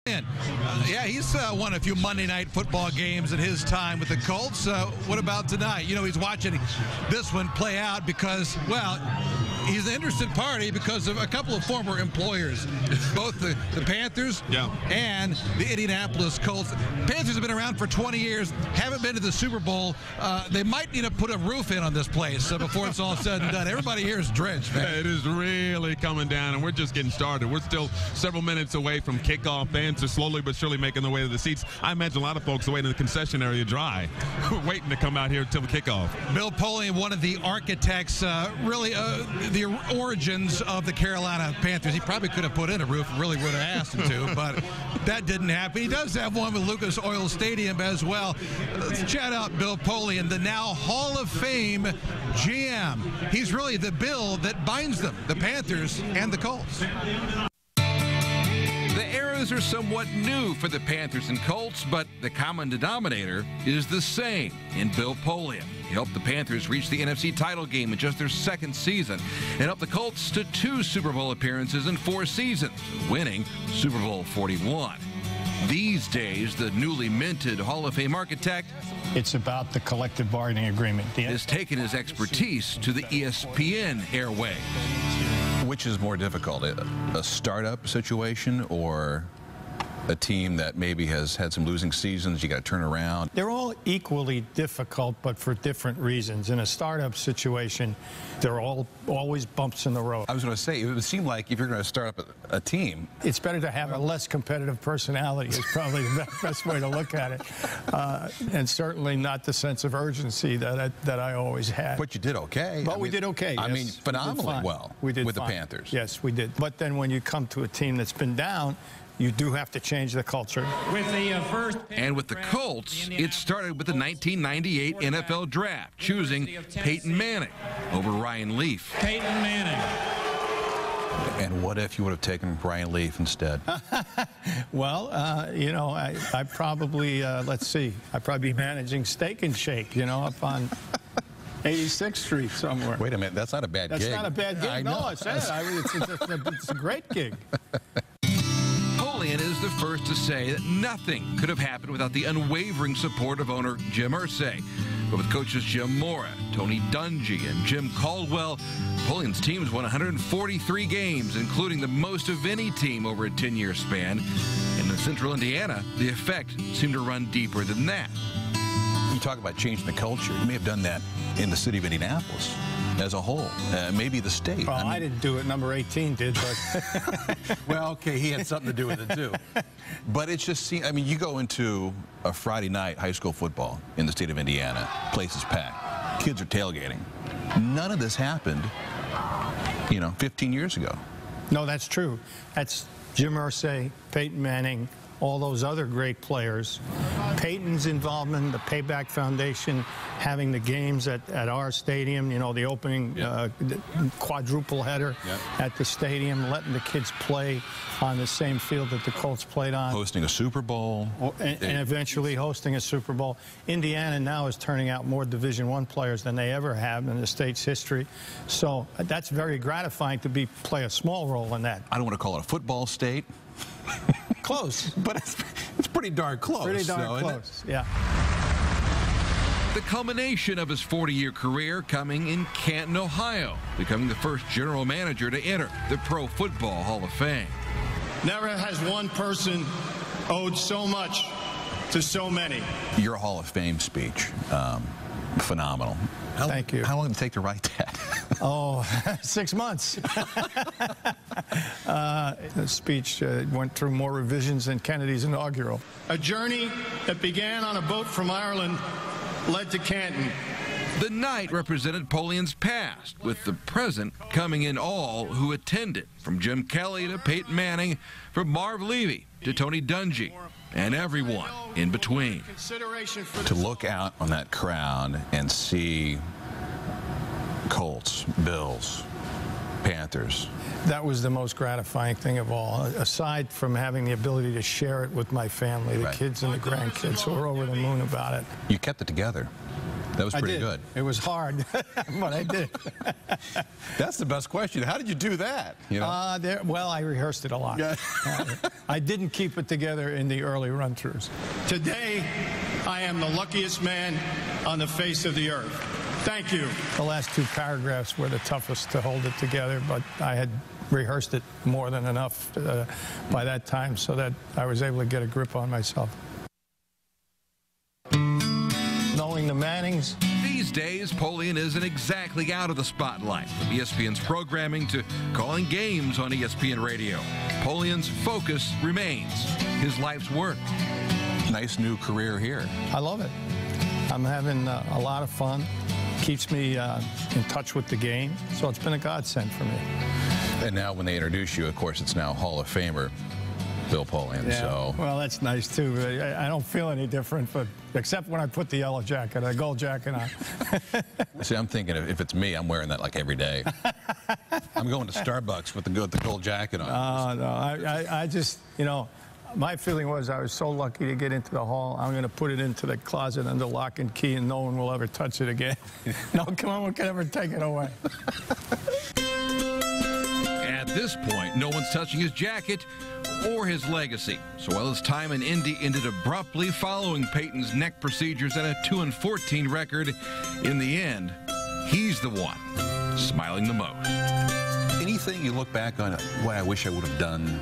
Yeah, he's won a few Monday night football games in his time with the Colts. What about tonight? You know, he's watching this one play out because, well, he's an interested party because of a couple of former employers, both the Panthers and the Indianapolis Colts. Panthers have been around for 20 years, haven't been to the Super Bowl. They might need to put a roof in on this place before it's all said and done. Everybody here is drenched, man. It is really coming down, and we're just getting started. We're still several minutes away from kickoff. Fans are slowly but surely making their way to the seats. I imagine a lot of folks are waiting in the concession area dry, waiting to come out here until the kickoff. Bill Polian, one of the architects, really the origins of the Carolina Panthers. He probably could have put in a roof, really would have asked him to, but that didn't happen. He does have one with Lucas Oil Stadium as well. Let's chat out Bill Polian, the now Hall of Fame GM. He's really the Bill that binds them, the Panthers and the Colts. The eras are somewhat new for the Panthers and Colts, but the common denominator is the same in Bill Polian. He helped the Panthers reach the NFC title game in just their second season and helped the Colts to 2 Super Bowl appearances in 4 seasons, winning Super Bowl 41. These days, the newly minted Hall of Fame architect it's about the collective bargaining agreement. Has taken his expertise to the ESPN airwaves. Which is more difficult, a startup situation or a team that maybe has had some losing seasons, you got to turn around? They're all equally difficult, but for different reasons. In a startup situation, they're always bumps in the road. I was going to say, it would seem like if you're going to start up a team, it's better to have a less competitive personality is probably the best way to look at it. And certainly not the sense of urgency that I always had. But you did okay. But we did okay. I yes. mean, phenomenally well we did with fine. The Panthers. Yes, we did. But then when you come to a team that's been down, you do have to change the culture. And with the Colts, it started with the 1998 NFL Draft, choosing Peyton Manning over Ryan Leaf. Peyton Manning. And what if you would have taken Ryan Leaf instead? Well, you know, I probably, let's see, I'd probably be managing Steak and Shake, you know, up on 86th Street somewhere. Wait a minute, that's not a bad gig. That's not a bad gig. No, I said it's a great gig. Polian is the first to say that nothing could have happened without the unwavering support of owner Jim Irsay. But with coaches Jim Mora, Tony Dungy, and Jim Caldwell, Polian's teams won 143 games, including the most of any team over a 10-year span. And in Central Indiana, the effect seemed to run deeper than that. You talk about changing the culture. You may have done that in the city of Indianapolis as a whole, maybe the state. Well, I didn't do it. Number 18 did, but... Well, okay, he had something to do with it, too. But it's just, I mean, you go into a Friday night high school football in the state of Indiana, place is packed, kids are tailgating. None of this happened, you know, 15 years ago. No, that's true. That's Jim Irsay, Peyton Manning, all those other great players. Peyton's involvement, the Payback Foundation, having the games at our stadium, you know, the opening quadruple header at the stadium, letting the kids play on the same field that the Colts played on. Hosting a Super Bowl. And eventually hosting a Super Bowl. Indiana now is turning out more Division I players than they ever have in the state's history. So that's very gratifying to play a small role in that. I don't want to call it a football state. Close. But it's pretty darn close. Pretty darn close, yeah. The culmination of his 40-year career coming in Canton, Ohio, becoming the first general manager to enter the Pro Football Hall of Fame. Never has one person owed so much to so many. Your Hall of Fame speech, phenomenal. Thank you. How long did it take to write that? Oh, 6 months. The speech went through more revisions than Kennedy's inaugural. A journey that began on a boat from Ireland led to Canton. The night represented Polian's past, with the present coming in all who attended, from Jim Kelly to Peyton Manning, from Marv Levy to Tony Dungy, and everyone in between. To look out on that crowd and see Colts, Bills, Panthers. That was the most gratifying thing of all, aside from having the ability to share it with my family, the kids and the grandkids who were over the moon about it. You kept it together. That was pretty good. It was hard, but I did. That's the best question. How did you do that? You know? Well, I rehearsed it a lot. Yeah. I didn't keep it together in the early run-throughs. Today, I am the luckiest man on the face of the earth. Thank you. The last two paragraphs were the toughest to hold it together, but I had rehearsed it more than enough by that time so that I was able to get a grip on myself. Knowing the Mannings. These days, Polian isn't exactly out of the spotlight, from ESPN's programming to calling games on ESPN Radio. Polian's focus remains his life's work. Nice new career here. I love it. I'm having a lot of fun. Keeps me in touch with the game, so it's been a godsend for me. And now when they introduce you, of course, it's now Hall of Famer Bill Polian. Yeah. So. Well, that's nice, too. I don't feel any different, but except when I put the yellow jacket, a gold jacket on. See, I'm thinking if it's me, I'm wearing that like every day. I'm going to Starbucks with the gold jacket on. No, I just, you know, my feeling was I was so lucky to get into the hall. I'm going to put it into the closet under lock and key, and no one will ever touch it again. No one can ever take it away. At this point, no one's touching his jacket or his legacy. So while his time in Indy ended abruptly following Peyton's neck procedures and a 2-14 record, in the end, he's the one smiling the most. Anything you look back on, boy, I wish I would have done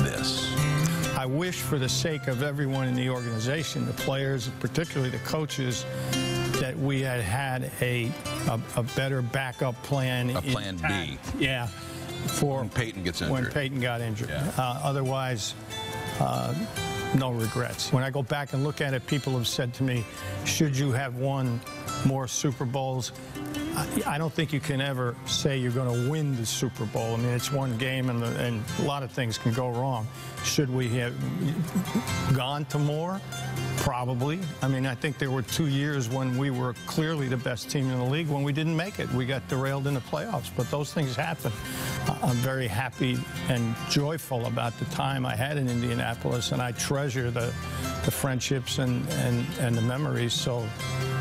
this. I wish, for the sake of everyone in the organization, the players, particularly the coaches, that we had a better backup plan. A plan B. Yeah. For when Peyton gets injured. When Peyton got injured. Yeah. Otherwise, no regrets. When I go back and look at it, people have said to me, should you have won more Super Bowls? I don't think you can ever say you're going to win the Super Bowl. I mean, it's one game, and a lot of things can go wrong. Should we have gone to more? Probably. I mean, I think there were 2 years when we were clearly the best team in the league when we didn't make it. We got derailed in the playoffs, but those things happen. I'm very happy and joyful about the time I had in Indianapolis, and I treasure the friendships and the memories, so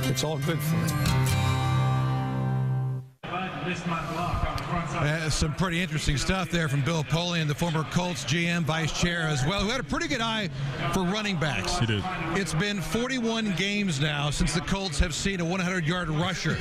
it's all good for me. Some pretty interesting stuff there from Bill Polian, the former Colts GM, vice chair as well, who had a pretty good eye for running backs. He did. It's been 41 games now since the Colts have seen a 100-yard rusher.